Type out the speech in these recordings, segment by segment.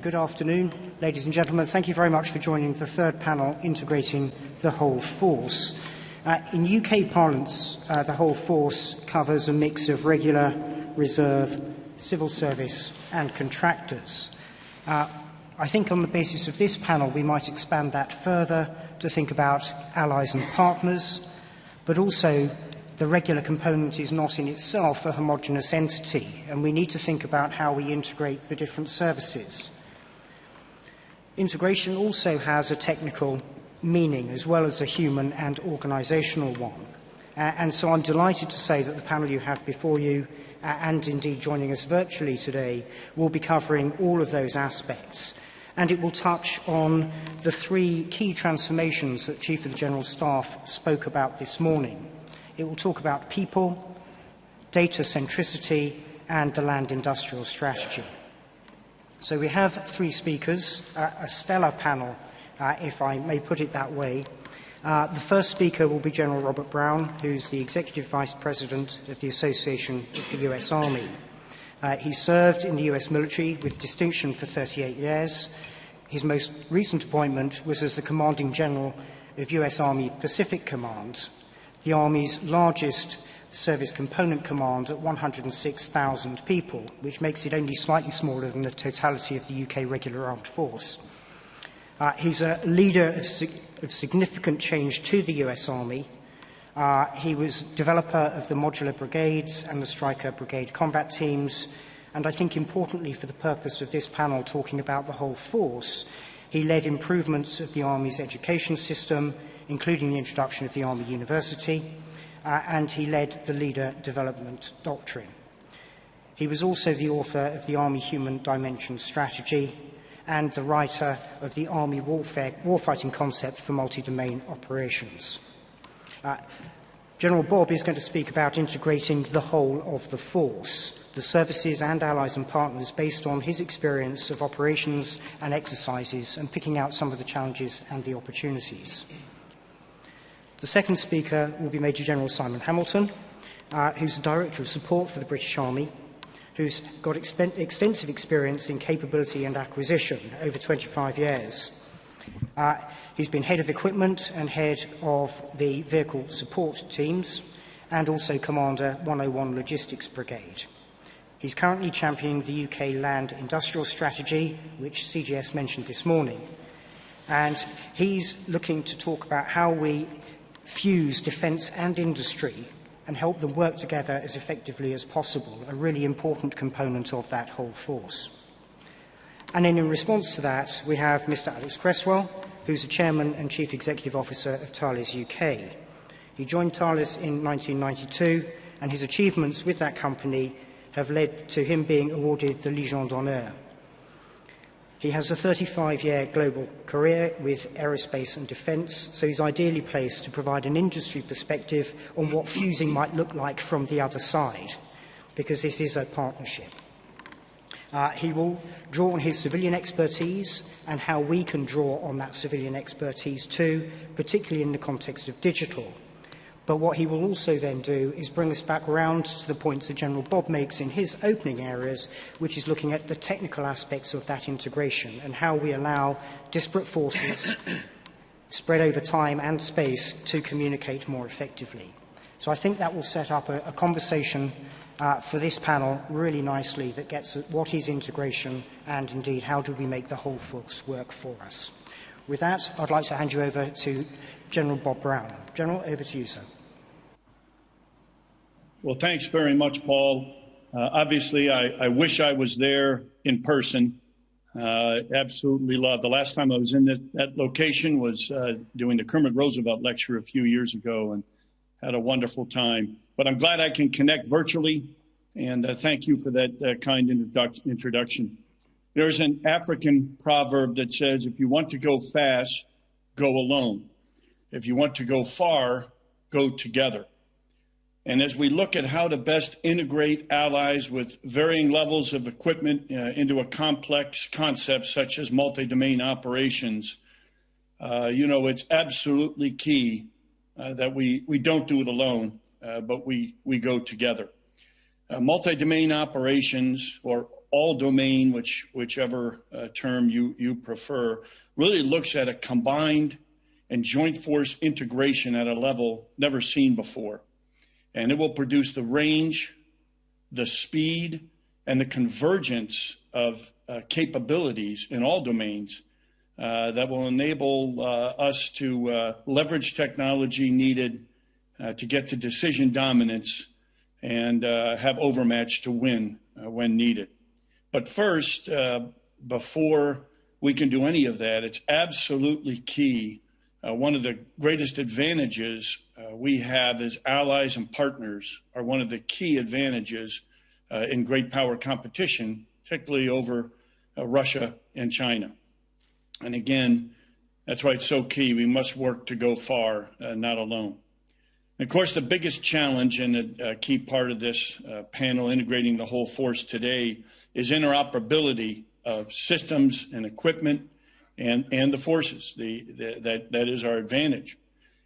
good afternoon, ladies and gentlemen. Thank you very much for joining the third panel, Integrating the Whole Force. In UK parlance, the whole force covers a mix of regular, reserve, civil service and contractors. I think on the basis of this panel, we might expand that further to think about allies and partners, but also the regular component is not in itself a homogeneous entity, and we need to think about how we integrate the different services. Integration also has a technical meaning as well as a human and organisational one. And so I'm delighted to say that the panel you have before you, and indeed joining us virtually today, will be covering all of those aspects. And it will touch on the three key transformations that Chief of the General Staff spoke about this morning. It will talk about people, data centricity, and the land industrial strategy. So we have three speakers, a stellar panel, if I may put it that way. The first speaker will be General Robert Brown, who's the Executive Vice President of the Association of the US Army. He served in the US military with distinction for 38 years. His most recent appointment was as the Commanding General of US Army Pacific Command, the Army's largest service component command at 106,000 people, which makes it only slightly smaller than the totality of the UK regular armed force. He's a leader of significant change to the US Army. He was developer of the modular brigades and the striker brigade combat teams, and I think importantly for the purpose of this panel talking about the whole force, he led improvements of the Army's education system, including the introduction of the Army University, and he led the Leader Development Doctrine. He was also the author of the Army Human Dimension Strategy and the writer of the Army Warfighting Concept for Multi-Domain Operations. General Bob is going to speak about integrating the whole of the force, the services and allies and partners based on his experience of operations and exercises and picking out some of the challenges and the opportunities. The second speaker will be Major General Simon Hamilton, who's the Director of Support for the British Army, who's got extensive experience in capability and acquisition over 25 years. He's been Head of Equipment and Head of the Vehicle Support Teams and also Commander 101 Logistics Brigade. He's currently championing the UK Land Industrial Strategy, which CGS mentioned this morning. And he's looking to talk about how we fuse defence and industry and help them work together as effectively as possible, a really important component of that whole force. And then in response to that, we have Mr. Alex Cresswell, who's the Chairman and Chief Executive Officer of Thales UK. He joined Thales in 1992, and his achievements with that company have led to him being awarded the Légion d'honneur. He has a 35-year global career with aerospace and defence, so he's ideally placed to provide an industry perspective on what fusing might look like from the other side, because this is a partnership. He will draw on his civilian expertise and how we can draw on that civilian expertise too, particularly in the context of digital. But what he will also then do is bring us back round to the points that General Bob makes in his opening areas, which is looking at the technical aspects of that integration and how we allow disparate forces spread over time and space to communicate more effectively. So I think that will set up a conversation for this panel really nicely that gets at what is integration and indeed how do we make the whole force work for us. With that, I'd like to hand you over to General Bob Brown. General, over to you, sir. Well, thanks very much, Paul. Obviously, I wish I was there in person. Absolutely love. The last time I was in that location was doing the Kermit Roosevelt lecture a few years ago and had a wonderful time. But I'm glad I can connect virtually, and thank you for that kind introduction. There's an African proverb that says, if you want to go fast, go alone. If you want to go far, go together. And as we look at how to best integrate allies with varying levels of equipment into a complex concept such as multi-domain operations, it's absolutely key that we don't do it alone, but we go together. Multi-domain operations, or all domain, whichever term you prefer, really looks at a combined and joint force integration at a level never seen before. And it will produce the range, the speed, and the convergence of capabilities in all domains that will enable us to leverage technology needed to get to decision dominance and have overmatch to win when needed. But first, before we can do any of that, it's absolutely key. One of the greatest advantages we have as allies and partners are one of the key advantages in great power competition, particularly over Russia and China. And again, that's why it's so key. We must work to go far, not alone. And of course, the biggest challenge and a key part of this panel integrating the whole force today is interoperability of systems and equipment and the forces. That is our advantage.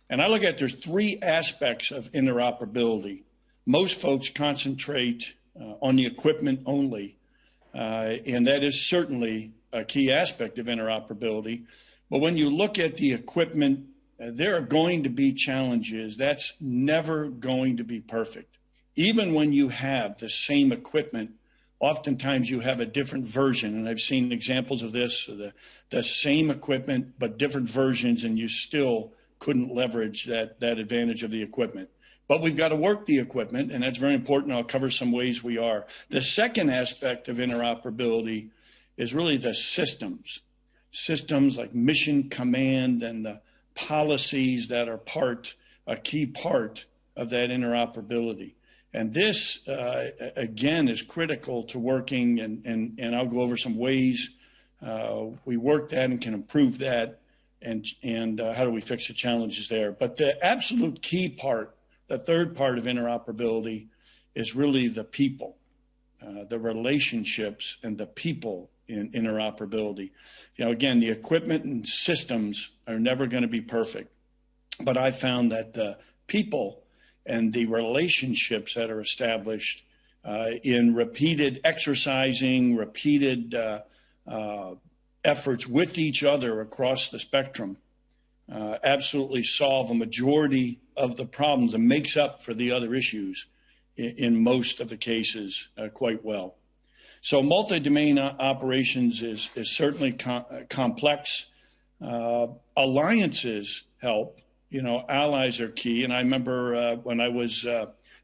And I look at there's three aspects of interoperability. Most folks concentrate on the equipment only, and that is certainly a key aspect of interoperability. But when you look at the equipment, there are going to be challenges. That's never going to be perfect. Even when you have the same equipment, oftentimes you have a different version. And I've seen examples of this, the same equipment, but different versions, and you still couldn't leverage that advantage of the equipment. But we've got to work the equipment, and that's very important. I'll cover some ways we are. The second aspect of interoperability is really the systems. Systems like mission command and the policies that are a key part of that interoperability. And this, again, is critical to working, and I'll go over some ways we work that and can improve that, and how do we fix the challenges there. But the absolute key part, the third part of interoperability, is really the people, the relationships and the people in interoperability. Again, the equipment and systems are never going to be perfect, but I found that the people and the relationships that are established in repeated exercising, repeated efforts with each other across the spectrum absolutely solve a majority of the problems and makes up for the other issues in most of the cases quite well. So multi-domain operations is certainly complex. Alliances help. Allies are key. And I remember when I was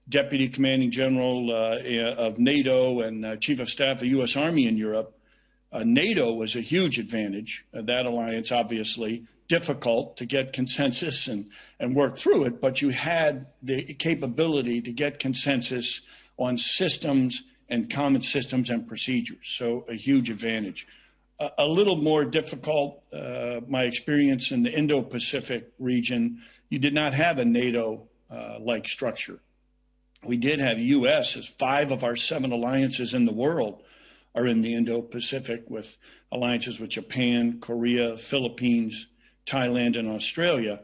Deputy Commanding General of NATO and Chief of Staff of the U.S. Army in Europe, NATO was a huge advantage. That alliance, obviously, difficult to get consensus and work through it, but you had the capability to get consensus on systems and common systems and procedures. So a huge advantage. A little more difficult, my experience in the Indo-Pacific region, you did not have a NATO-like structure. We did have U.S. as 5 of our 7 alliances in the world are in the Indo-Pacific, with alliances with Japan, Korea, Philippines, Thailand, and Australia.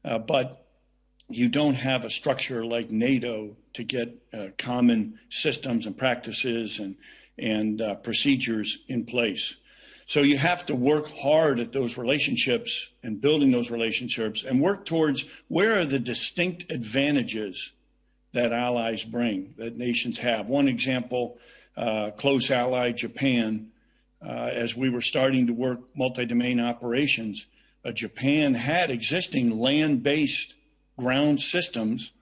But you don't have a structure like NATO to get common systems and practices and procedures in place. So you have to work hard at those relationships and building those relationships and work towards where are the distinct advantages that allies bring, that nations have. One example, close ally Japan, as we were starting to work multi-domain operations, Japan had existing land-based ground systems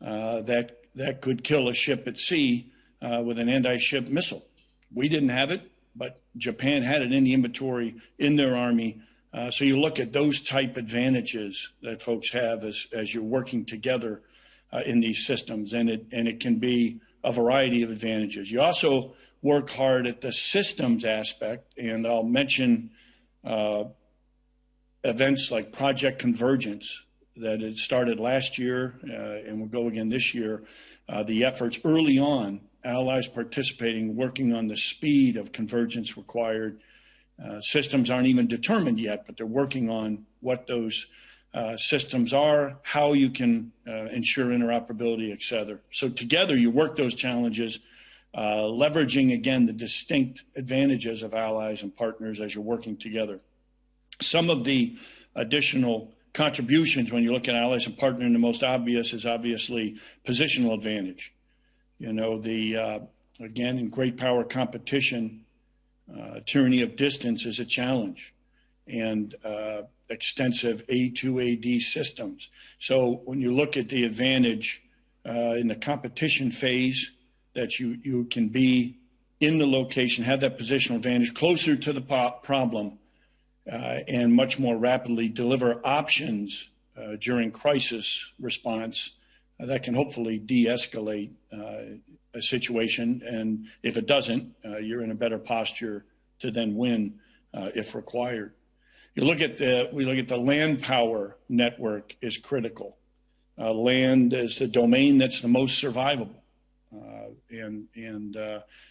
that could kill a ship at sea with an anti-ship missile. We didn't have it, but Japan had it in the inventory in their army. So you look at those type advantages that folks have as you're working together in these systems, and it can be a variety of advantages. You also work hard at the systems aspect, and I'll mention events like Project Convergence that had started last year and will go again this year. The efforts early on, allies participating, working on the speed of convergence required. Systems aren't even determined yet, but they're working on what those systems are, how you can ensure interoperability, et cetera. So together you work those challenges leveraging, again, the distinct advantages of allies and partners as you're working together. Some of the additional contributions when you look at allies and partners, the most obvious is obviously positional advantage. You know, again, in great power competition, tyranny of distance is a challenge, and extensive A2AD systems. So when you look at the advantage in the competition phase, that you can be in the location, have that positional advantage closer to the problem, and much more rapidly deliver options during crisis response that can hopefully de-escalate a situation. And if it doesn't, you're in a better posture to then win if required. We look at the land power network is critical. Land is the domain that's the most survivable.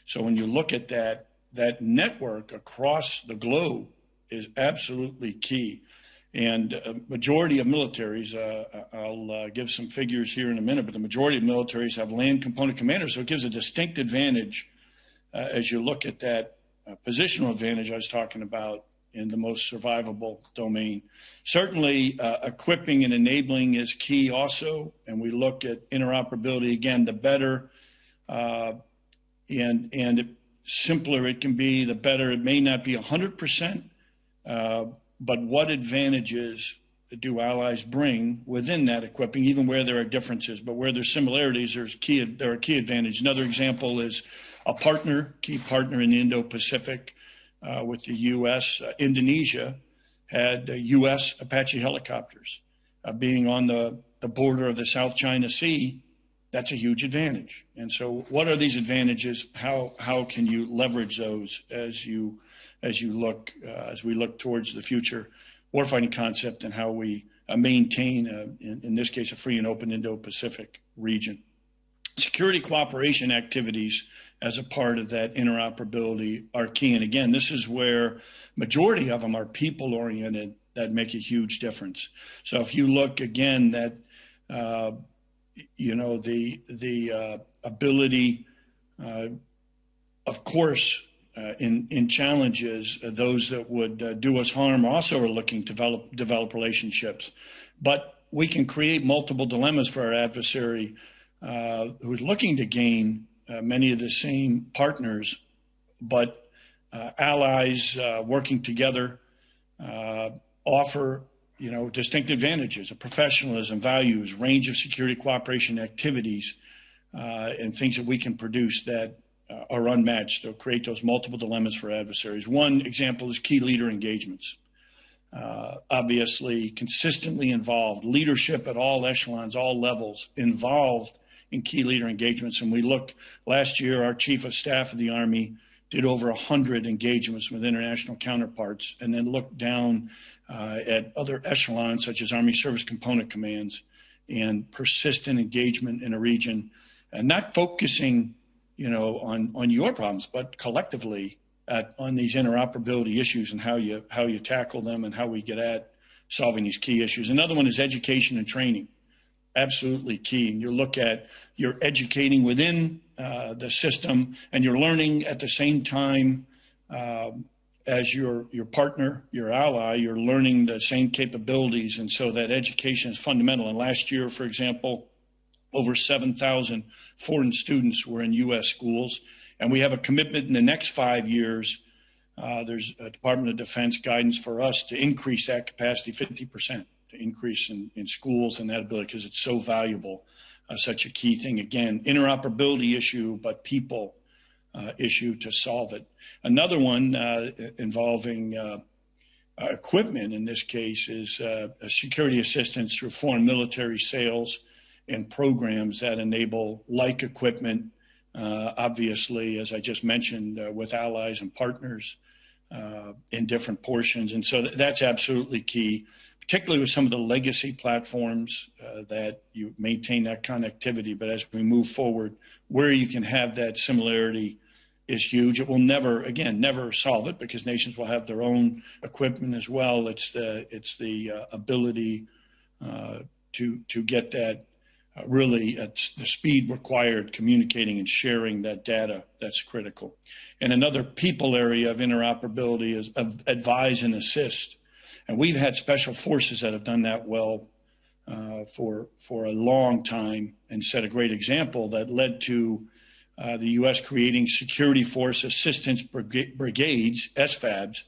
So when you look at that network across the globe is absolutely key. And a majority of militaries, I'll give some figures here in a minute, but the majority of militaries have land component commanders, so it gives a distinct advantage as you look at that positional advantage I was talking about in the most survivable domain. Certainly, equipping and enabling is key also, and we look at interoperability. Again, the better and simpler it can be, the better. It may not be 100%, but what advantages do allies bring within that equipping, even where there are differences? But where there's similarities, there are key advantages. Another example is a key partner in the Indo-Pacific with the U.S. Indonesia had U.S. Apache helicopters. Being on the border of the South China Sea, that's a huge advantage. And so what are these advantages? How can you leverage those as we look towards the future warfighting concept and how we maintain, in this case, a free and open Indo-Pacific region? Security cooperation activities as a part of that interoperability are key. And again, this is where majority of them are people-oriented that make a huge difference. So if you look again, that the ability, of course, in challenges, those that would do us harm also are looking to develop relationships. But we can create multiple dilemmas for our adversary who's looking to gain many of the same partners, but allies working together offer distinct advantages of professionalism, values, range of security cooperation activities, and things that we can produce that are unmatched. They'll create those multiple dilemmas for adversaries. One example is key leader engagements. Obviously, consistently involved, leadership at all echelons, all levels, involved in key leader engagements. And we look, last year, our Chief of Staff of the Army did over 100 engagements with international counterparts, and then looked down at other echelons, such as Army Service Component Commands, and persistent engagement in a region, and not focusing on your problems, but collectively on these interoperability issues and how you tackle them and how we get at solving these key issues. Another one is education and training. Absolutely key. And you look at, you're educating within the system, and you're learning at the same time as your partner, your ally. You're learning the same capabilities, and so that education is fundamental. And last year, for example, over 7,000 foreign students were in U.S. schools, and we have a commitment in the next 5 years. There's a Department of Defense guidance for us to increase that capacity 50%, to increase in schools and that ability, because it's so valuable, such a key thing. Again, interoperability issue, but people issue to solve it. Another one involving equipment, in this case, is security assistance through foreign military sales and programs that enable like equipment, obviously, as I just mentioned, with allies and partners in different portions. And so that's absolutely key, particularly with some of the legacy platforms that you maintain that connectivity. But as we move forward, where you can have that similarity is huge. It will never solve it, because nations will have their own equipment as well. It's the ability to get that really at the speed required, communicating and sharing that data, that's critical. And another people area of interoperability is advise and assist. And we've had special forces that have done that well for a long time and set a great example that led to the U.S. creating Security Force Assistance Brigades, SFABs,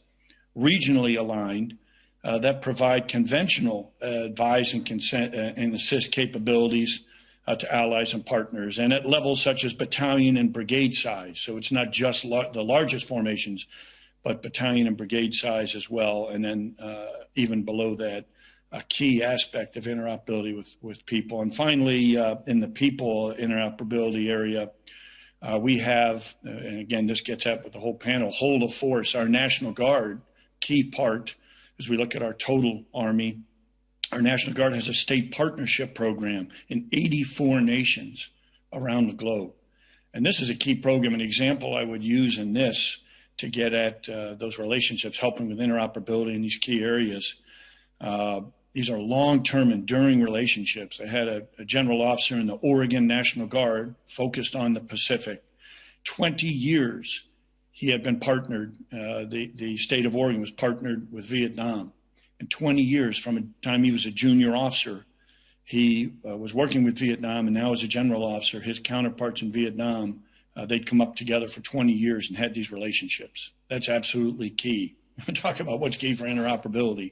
regionally aligned, that provide conventional advise and consent and assist capabilities to allies and partners, and at levels such as battalion and brigade size. So it's not just the largest formations, but battalion and brigade size as well. And then even below that, a key aspect of interoperability with people. And finally, in the people interoperability area, we have, and again, this gets at with the whole panel, hold of force, our National Guard, key part as we look at our total Army. Our National Guard has a state partnership program in 84 nations around the globe. And this is a key program, an example I would use in this to get at those relationships, helping with interoperability in these key areas. These are long-term, enduring relationships. I had a general officer in the Oregon National Guard focused on the Pacific. 20 years he had been partnered, the state of Oregon was partnered with Vietnam. And 20 years from the time he was a junior officer, he was working with Vietnam, and now as a general officer, his counterparts in Vietnam, they'd come up together for 20 years and had these relationships. That's absolutely key. Talk about what's key for interoperability.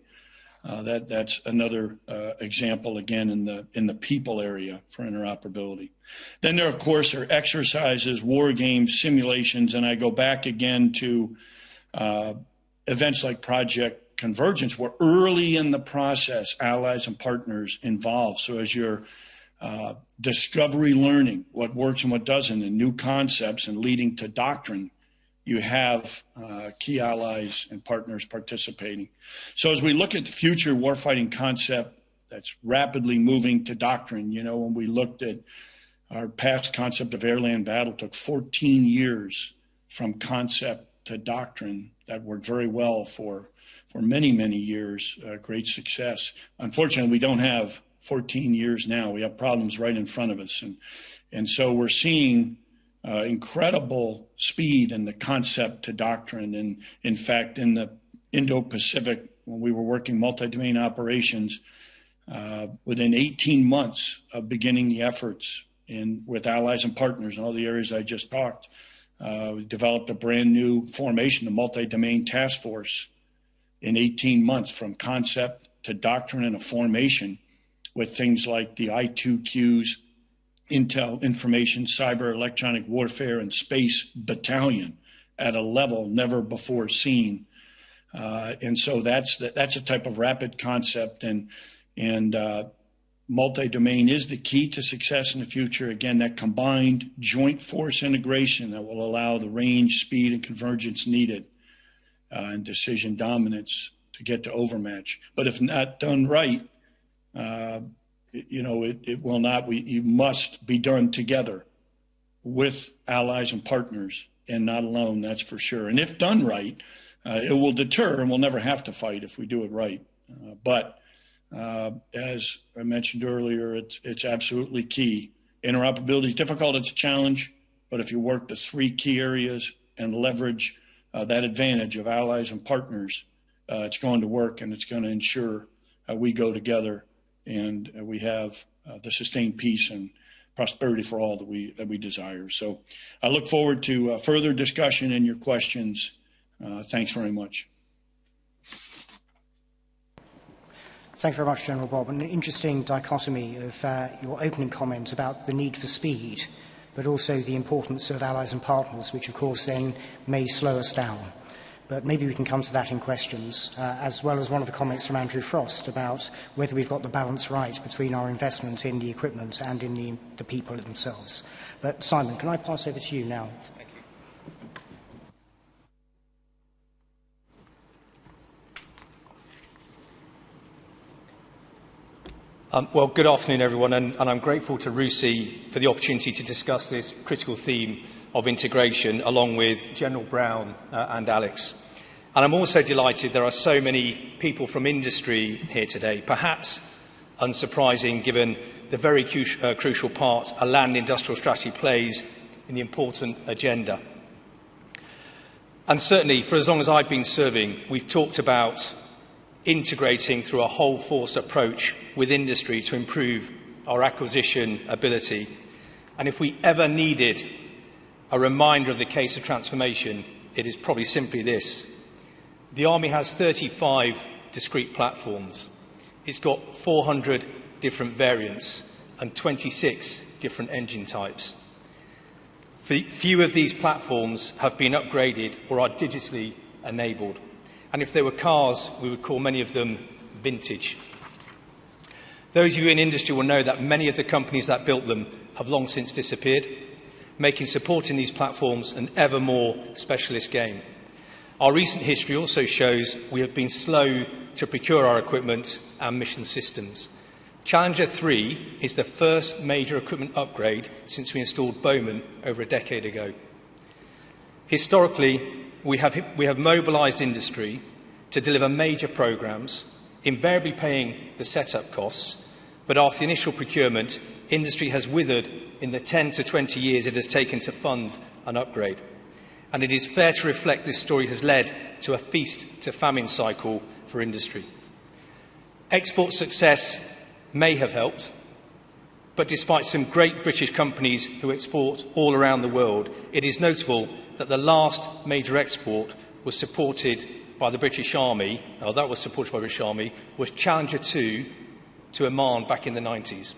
That's another example, again, in the people area for interoperability. Then there, of course, are exercises, war games, simulations, and I go back again to events like Project Convergence, where early in the process, allies and partners involved. So as you're discovery learning, what works and what doesn't, and new concepts and leading to doctrine, you have key allies and partners participating. So as we look at the future warfighting concept that's rapidly moving to doctrine, you know, when we looked at our past concept of air-land battle, took 14 years from concept to doctrine. That worked very well for many, many years, great success. Unfortunately, we don't have 14 years now. We have problems right in front of us. And so we're seeing incredible speed in the concept to doctrine. And in fact, in the Indo-Pacific, when we were working multi-domain operations, within 18 months of beginning the efforts with allies and partners in all the areas I just talked, we developed a brand new formation, the multi-domain task force, in 18 months from concept to doctrine and a formation with things like the I2Qs, Intel, Information, Cyber, Electronic Warfare, and Space Battalion at a level never before seen. And so that's a type of rapid concept, and multi-domain is the key to success in the future. Again, that combined joint force integration that will allow the range, speed, and convergence needed and decision dominance to get to overmatch. But if not done right, it will not. You must be done together with allies and partners, and not alone. That's for sure. And if done right, it will deter, and we'll never have to fight if we do it right. But as I mentioned earlier, it's absolutely key. Interoperability is difficult. It's a challenge. But if you work the three key areas and leverage that advantage of allies and partners, it's going to work, and it's going to ensure we go together and we have the sustained peace and prosperity for all that we desire. So I look forward to further discussion and your questions. Thanks very much. Thank you very much, General Bob. An interesting dichotomy of your opening comment about the need for speed, but also the importance of allies and partners, which of course then may slow us down. But maybe we can come to that in questions, as well as one of the comments from Andrew Frost about whether we've got the balance right between our investment in the equipment and in the people themselves. But Simon, can I pass over to you now? Thank you. Well, good afternoon, everyone, and I'm grateful to RUSI for the opportunity to discuss this critical theme of integration, along with General Brown and Alex. And I'm also delighted there are so many people from industry here today, perhaps unsurprising given the very crucial part a land industrial strategy plays in the important agenda. And certainly, for as long as I've been serving, we've talked about integrating through a whole force approach with industry to improve our acquisition ability. And if we ever needed a reminder of the case of transformation, it is probably simply this. The Army has 35 discrete platforms. It's got 400 different variants and 26 different engine types. Few of these platforms have been upgraded or are digitally enabled. And if they were cars, we would call many of them vintage. Those of you in industry will know that many of the companies that built them have long since disappeared, making supporting these platforms an ever more specialist game. Our recent history also shows we have been slow to procure our equipment and mission systems. Challenger 3 is the first major equipment upgrade since we installed Bowman over a decade ago. Historically, we have mobilised industry to deliver major programmes, invariably paying the set-up costs, but after the initial procurement, industry has withered in the 10 to 20 years it has taken to fund an upgrade. And it is fair to reflect this story has led to a feast-to-famine cycle for industry. Export success may have helped, but despite some great British companies who export all around the world, it is notable that the last major export was supported by the British Army, was Challenger 2 to Oman back in the 90s.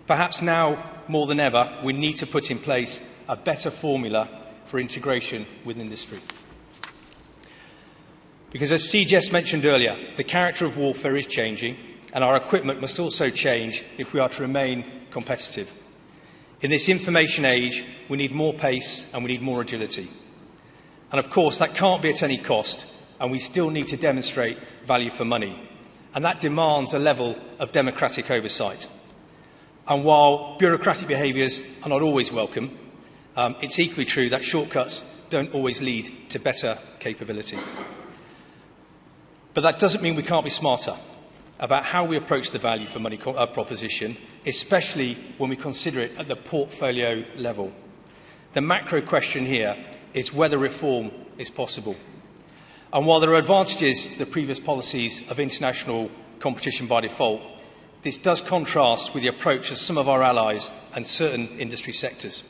Perhaps now, more than ever, we need to put in place a better formula for integration with industry. Because as CGS mentioned earlier, the character of warfare is changing, and our equipment must also change if we are to remain competitive. In this information age, we need more pace and we need more agility. And of course, that can't be at any cost, and we still need to demonstrate value for money. And that demands a level of democratic oversight. And while bureaucratic behaviours are not always welcome, it's equally true that shortcuts don't always lead to better capability. But that doesn't mean we can't be smarter about how we approach the value for money proposition, especially when we consider it at the portfolio level. The macro question here is whether reform is possible. And while there are advantages to the previous policies of international competition by default, this does contrast with the approach of some of our allies and certain industry sectors.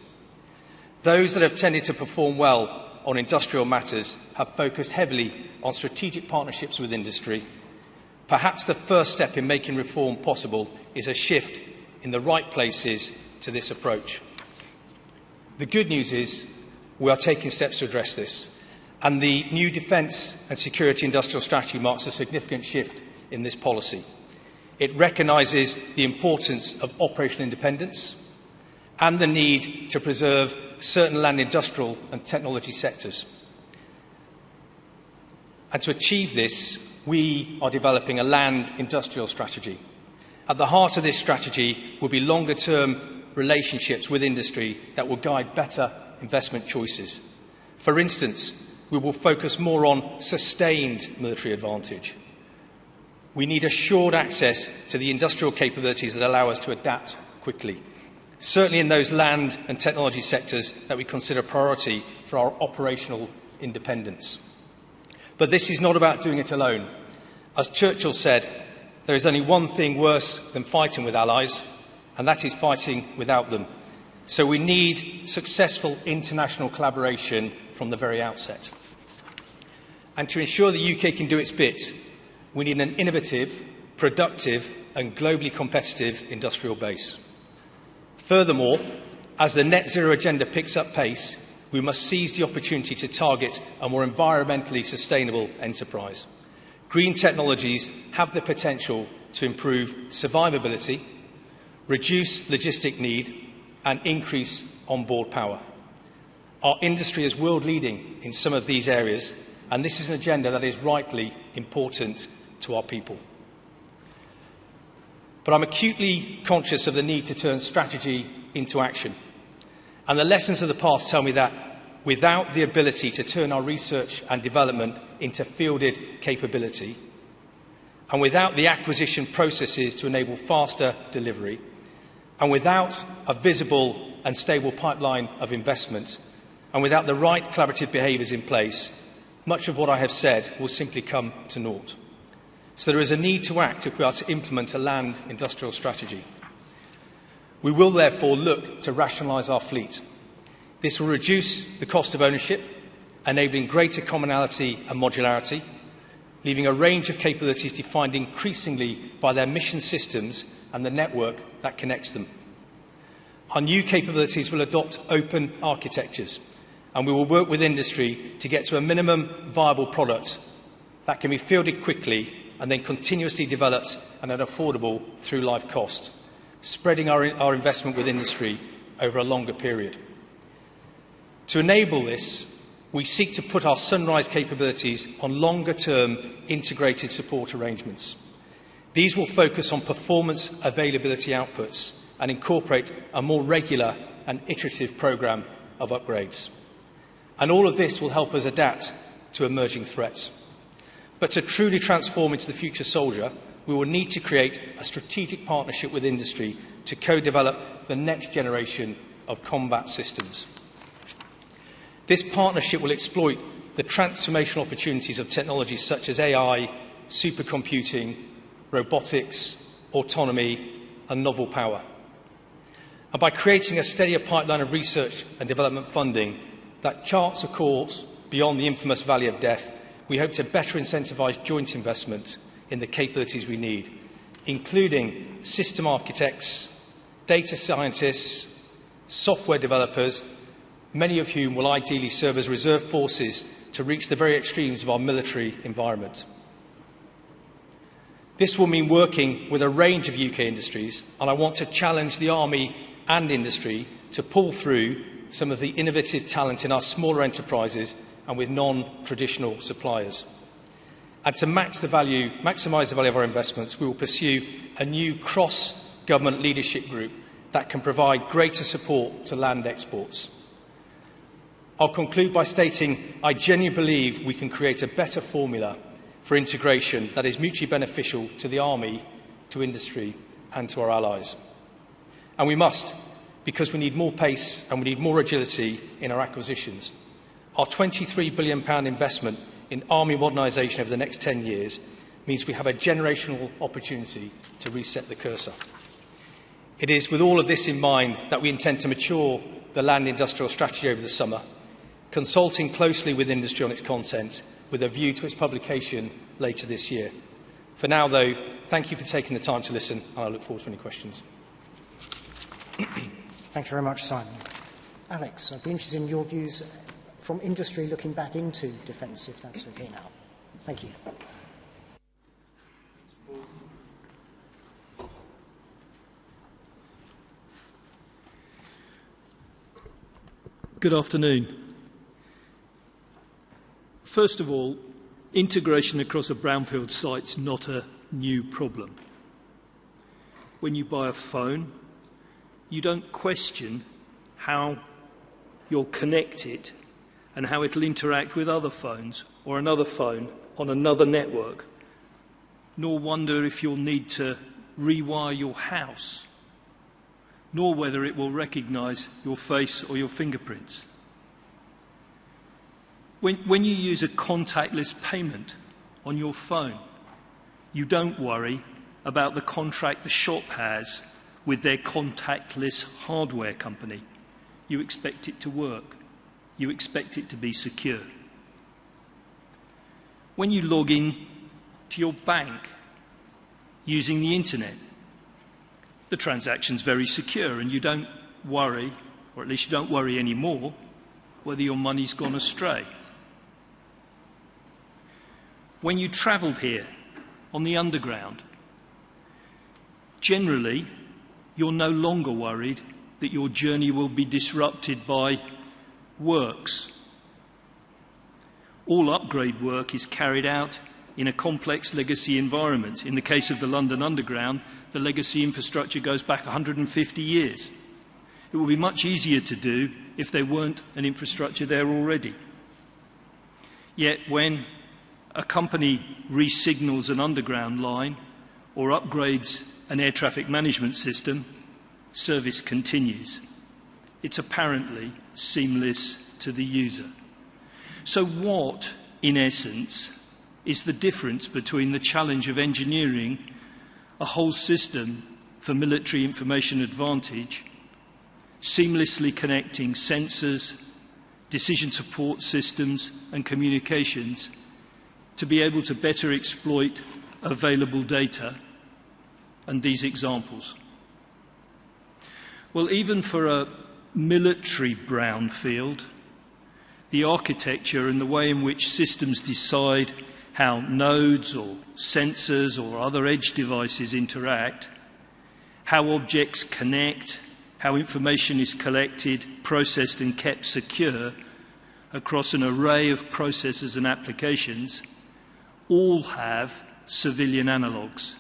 Those that have tended to perform well on industrial matters have focused heavily on strategic partnerships with industry. Perhaps the first step in making reform possible is a shift in the right places to this approach. The good news is we are taking steps to address this, and the new Defence and Security Industrial Strategy marks a significant shift in this policy. It recognises the importance of operational independence and the need to preserve certain land industrial and technology sectors. And to achieve this, we are developing a land industrial strategy. At the heart of this strategy will be longer-term relationships with industry that will guide better investment choices. For instance, we will focus more on sustained military advantage. We need assured access to the industrial capabilities that allow us to adapt quickly, certainly in those land and technology sectors that we consider priority for our operational independence. But this is not about doing it alone. As Churchill said, there is only one thing worse than fighting with allies, and that is fighting without them. So we need successful international collaboration from the very outset. And to ensure the UK can do its bit, we need an innovative, productive and globally competitive industrial base. Furthermore, as the net zero agenda picks up pace, we must seize the opportunity to target a more environmentally sustainable enterprise. Green technologies have the potential to improve survivability, reduce logistic need and increase onboard power. Our industry is world-leading in some of these areas, and this is an agenda that is rightly important to our people. But I'm acutely conscious of the need to turn strategy into action. And the lessons of the past tell me that without the ability to turn our research and development into fielded capability, and without the acquisition processes to enable faster delivery, and without a visible and stable pipeline of investment, and without the right collaborative behaviours in place, much of what I have said will simply come to naught. So there is a need to act if we are to implement a land industrial strategy. We will therefore look to rationalise our fleet. This will reduce the cost of ownership, enabling greater commonality and modularity, leaving a range of capabilities defined increasingly by their mission systems and the network that connects them. Our new capabilities will adopt open architectures, and we will work with industry to get to a minimum viable product that can be fielded quickly and then continuously developed and at affordable through-life cost, spreading our investment with industry over a longer period. To enable this, we seek to put our Sunrise capabilities on longer-term integrated support arrangements. These will focus on performance availability outputs and incorporate a more regular and iterative programme of upgrades. And all of this will help us adapt to emerging threats. But to truly transform into the future soldier, we will need to create a strategic partnership with industry to co-develop the next generation of combat systems. This partnership will exploit the transformational opportunities of technologies such as AI, supercomputing, robotics, autonomy, and novel power. And by creating a steadier pipeline of research and development funding that charts a course beyond the infamous valley of death, we hope to better incentivise joint investment in the capabilities we need, including system architects, data scientists, software developers, many of whom will ideally serve as reserve forces to reach the very extremes of our military environment. This will mean working with a range of UK industries, and I want to challenge the Army and industry to pull through some of the innovative talent in our smaller enterprises and with non-traditional suppliers. And to maximise the value of our investments, we will pursue a new cross-government leadership group that can provide greater support to land exports. I'll conclude by stating I genuinely believe we can create a better formula for integration that is mutually beneficial to the Army, to industry and to our allies. And we must, because we need more pace and we need more agility in our acquisitions. Our £23 billion investment in Army modernisation over the next 10 years means we have a generational opportunity to reset the cursor. It is with all of this in mind that we intend to mature the land industrial strategy over the summer, consulting closely with industry on its content with a view to its publication later this year. For now, though, thank you for taking the time to listen, and I look forward to any questions. Thank you very much, Simon. Alex, I'd be interested in your views from industry looking back into defence, if that's okay now. Thank you. Good afternoon. First of all, integration across a brownfield site is not a new problem. When you buy a phone, you don't question how you'll connect it and how it'll interact with other phones or another phone on another network, nor wonder if you'll need to rewire your house, nor whether it will recognise your face or your fingerprints. When you use a contactless payment on your phone, you don't worry about the contract the shop has with their contactless hardware company. You expect it to work. You expect it to be secure. When you log in to your bank using the internet, the transaction's very secure and you don't worry, or at least you don't worry anymore, whether your money's gone astray. When you travelled here on the underground, generally you're no longer worried that your journey will be disrupted by works. All upgrade work is carried out in a complex legacy environment. In the case of the London Underground, the legacy infrastructure goes back 150 years. It would be much easier to do if there weren't an infrastructure there already. Yet when a company re-signals an underground line or upgrades an air traffic management system, service continues. It's apparently seamless to the user. So what, in essence, is the difference between the challenge of engineering a whole system for military information advantage, seamlessly connecting sensors, decision support systems and communications to be able to better exploit available data, and these examples? Well, even for a military brownfield, the architecture and the way in which systems decide how nodes or sensors or other edge devices interact, how objects connect, how information is collected, processed and kept secure across an array of processes and applications, all have civilian analogues.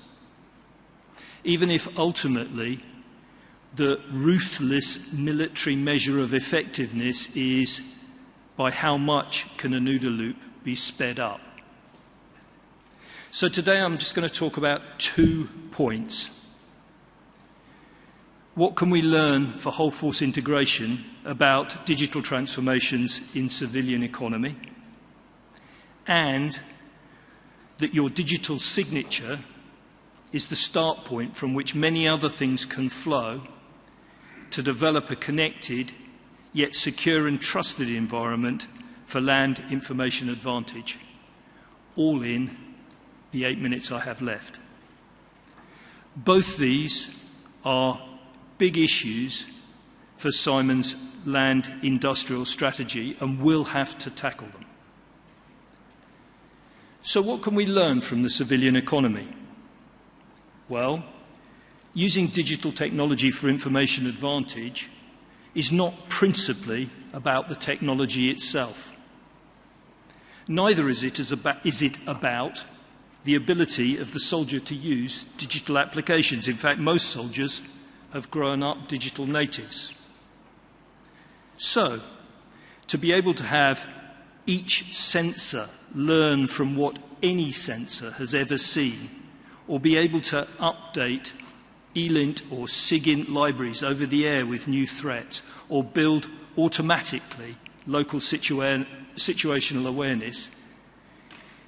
Even if ultimately the ruthless military measure of effectiveness is by how much can an OODA loop be sped up. So today I'm just going to talk about 2 points. What can we learn for whole force integration about digital transformations in civilian economy? And that your digital signature is the start point from which many other things can flow to develop a connected yet secure and trusted environment for land information advantage, all in the 8 minutes I have left. Both these are big issues for Simon's land industrial strategy, and we'll have to tackle them. So what can we learn from the civilian economy? Well, using digital technology for information advantage is not principally about the technology itself. Neither is it about the ability of the soldier to use digital applications. In fact, most soldiers have grown up digital natives. So, to be able to have each sensor learn from what any sensor has ever seen, or be able to update ELINT or SIGINT libraries over the air with new threats, or build automatically local situational awareness,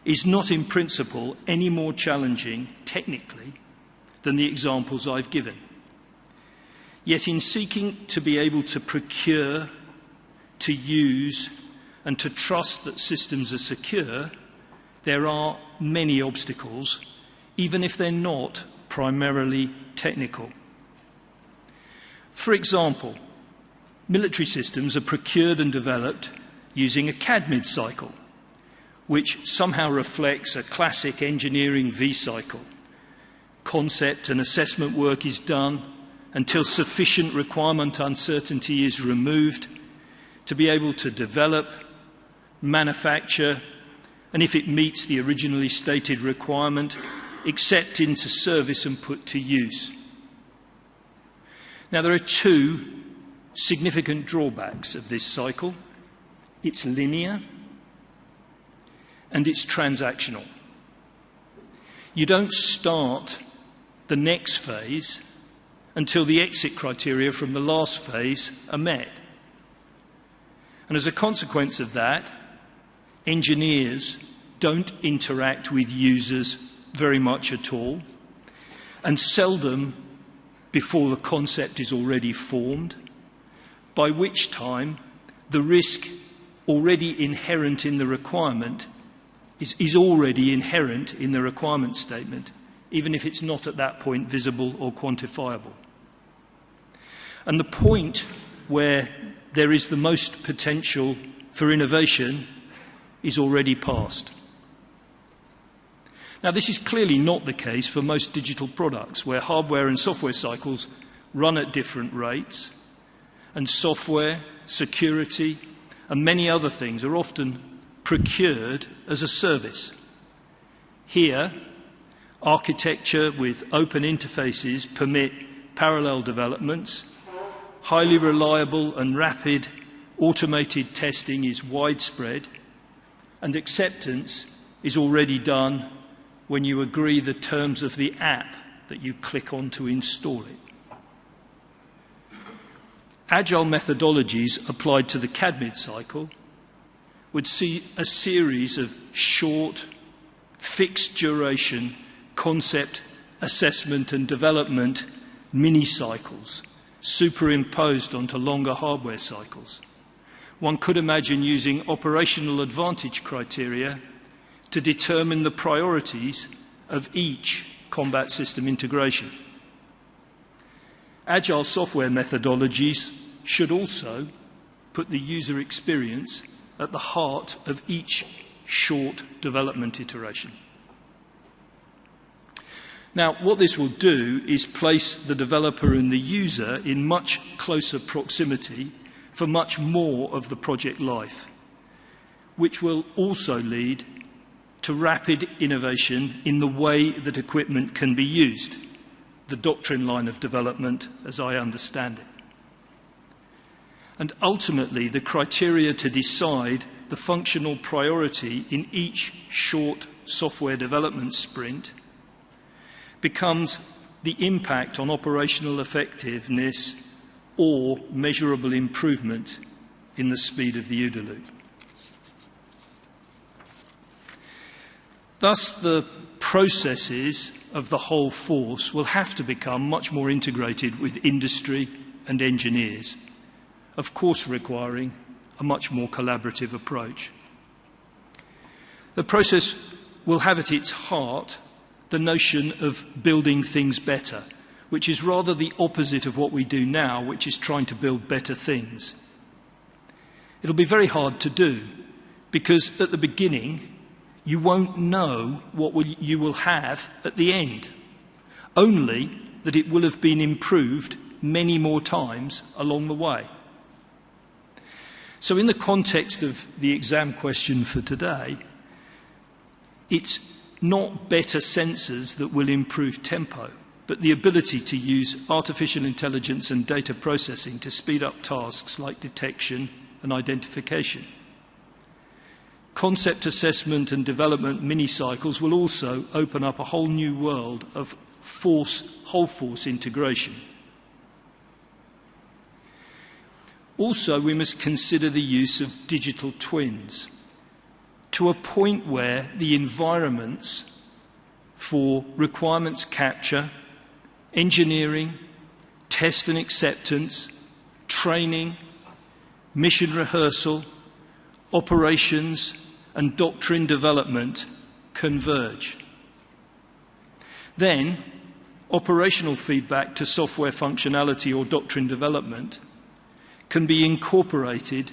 is not in principle any more challenging technically than the examples I've given. Yet in seeking to be able to procure, to use, and to trust that systems are secure, there are many obstacles, even if they're not primarily technical. For example, military systems are procured and developed using a cadmium cycle, which somehow reflects a classic engineering V-cycle. Concept and assessment work is done until sufficient requirement uncertainty is removed to be able to develop, manufacture, and if it meets the originally stated requirement, accept into service and put to use. Now, there are 2 significant drawbacks of this cycle. It's linear and it's transactional. You don't start the next phase until the exit criteria from the last phase are met. And as a consequence of that, engineers don't interact with users very much at all, and seldom before the concept is already formed, by which time the risk already inherent in the requirement is already inherent in the requirement statement, even if it's not at that point visible or quantifiable. And the point where there is the most potential for innovation is already past. Now, this is clearly not the case for most digital products, where hardware and software cycles run at different rates, and software, security, and many other things are often procured as a service. Here, architecture with open interfaces permit parallel developments, highly reliable and rapid automated testing is widespread, and acceptance is already done when you agree the terms of the app that you click on to install it. Agile methodologies applied to the cadmium cycle would see a series of short, fixed duration concept, assessment and development mini-cycles superimposed onto longer hardware cycles. One could imagine using operational advantage criteria to determine the priorities of each combat system integration. Agile software methodologies should also put the user experience at the heart of each short development iteration. Now, what this will do is place the developer and the user in much closer proximity for much more of the project life, which will also lead to rapid innovation in the way that equipment can be used, the doctrine line of development as I understand it. And ultimately, the criteria to decide the functional priority in each short software development sprint becomes the impact on operational effectiveness or measurable improvement in the speed of the OODA loop. Thus, the processes of the whole force will have to become much more integrated with industry and engineers, of course requiring a much more collaborative approach. The process will have at its heart the notion of building things better, which is rather the opposite of what we do now, which is trying to build better things. It'll be very hard to do because at the beginning you won't know what you will have at the end, only that it will have been improved many more times along the way. So in the context of the exam question for today, it's not better sensors that will improve tempo, but the ability to use artificial intelligence and data processing to speed up tasks like detection and identification. Concept assessment and development mini-cycles will also open up a whole new world of whole force integration. Also, we must consider the use of digital twins to a point where the environments for requirements capture, engineering, test and acceptance, training, mission rehearsal, operations and doctrine development converge. Then, operational feedback to software functionality or doctrine development can be incorporated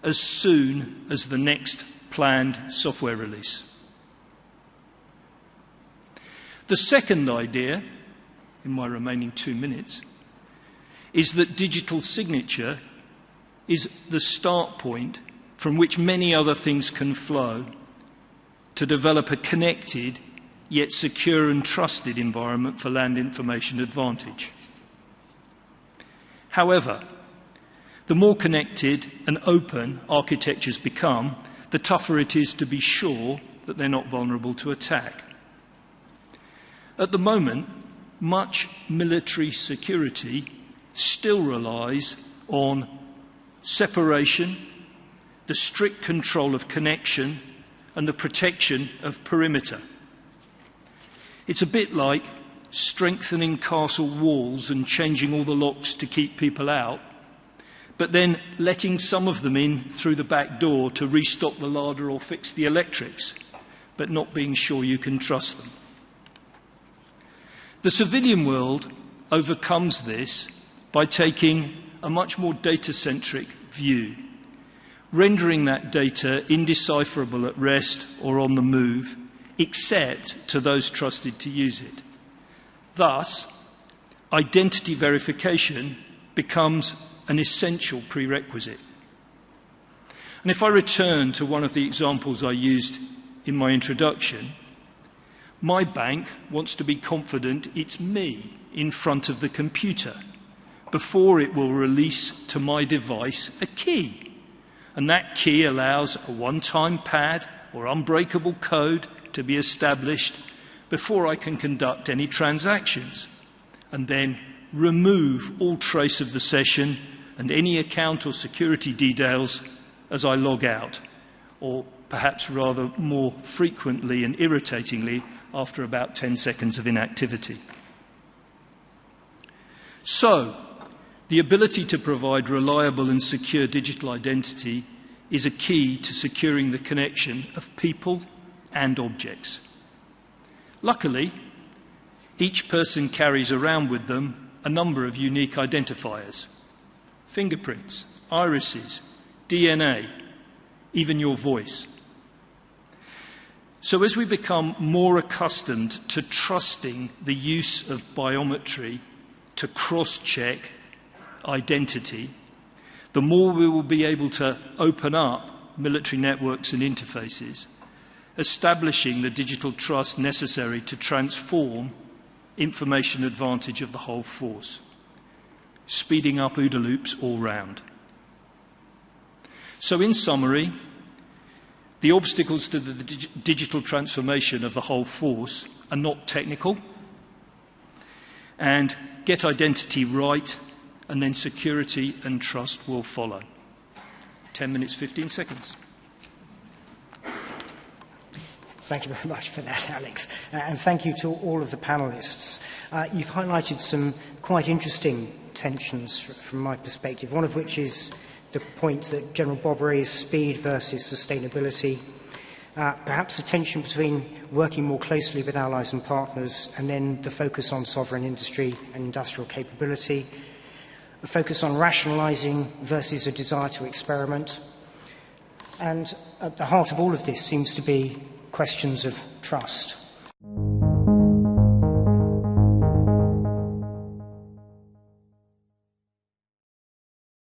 as soon as the next planned software release. The second idea, in my remaining 2 minutes, is that digital signature is the start point from which many other things can flow to develop a connected yet secure and trusted environment for land information advantage. However, the more connected and open architectures become, the tougher it is to be sure that they're not vulnerable to attack. At the moment, much military security still relies on separation, the strict control of connection, and the protection of perimeter. It's a bit like strengthening castle walls and changing all the locks to keep people out, but then letting some of them in through the back door to restock the larder or fix the electrics, but not being sure you can trust them. The civilian world overcomes this by taking a much more data-centric view, rendering that data indecipherable at rest or on the move, except to those trusted to use it. Thus, identity verification becomes an essential prerequisite. And if I return to one of the examples I used in my introduction, my bank wants to be confident it's me in front of the computer before it will release to my device a key. And that key allows a one-time pad or unbreakable code to be established before I can conduct any transactions, and then remove all trace of the session and any account or security details as I log out, or perhaps rather more frequently and irritatingly after about 10 seconds of inactivity. So, the ability to provide reliable and secure digital identity is a key to securing the connection of people and objects. Luckily, each person carries around with them a number of unique identifiers: fingerprints, irises, DNA, even your voice. So as we become more accustomed to trusting the use of biometry to cross-check identity, the more we will be able to open up military networks and interfaces, establishing the digital trust necessary to transform information advantage of the whole force, speeding up OODA loops all round. So in summary, the obstacles to the digital transformation of the whole force are not technical, and get identity right, and then security and trust will follow. 10 minutes, 15 seconds. Thank you very much for that, Alex. And thank you to all of the panellists. You've highlighted some quite interesting tensions from my perspective, one of which is the point that General Bob raised, speed versus sustainability. Perhaps a tension between working more closely with allies and partners and then the focus on sovereign industry and industrial capability. A focus on rationalising versus a desire to experiment. And at the heart of all of this seems to be questions of trust.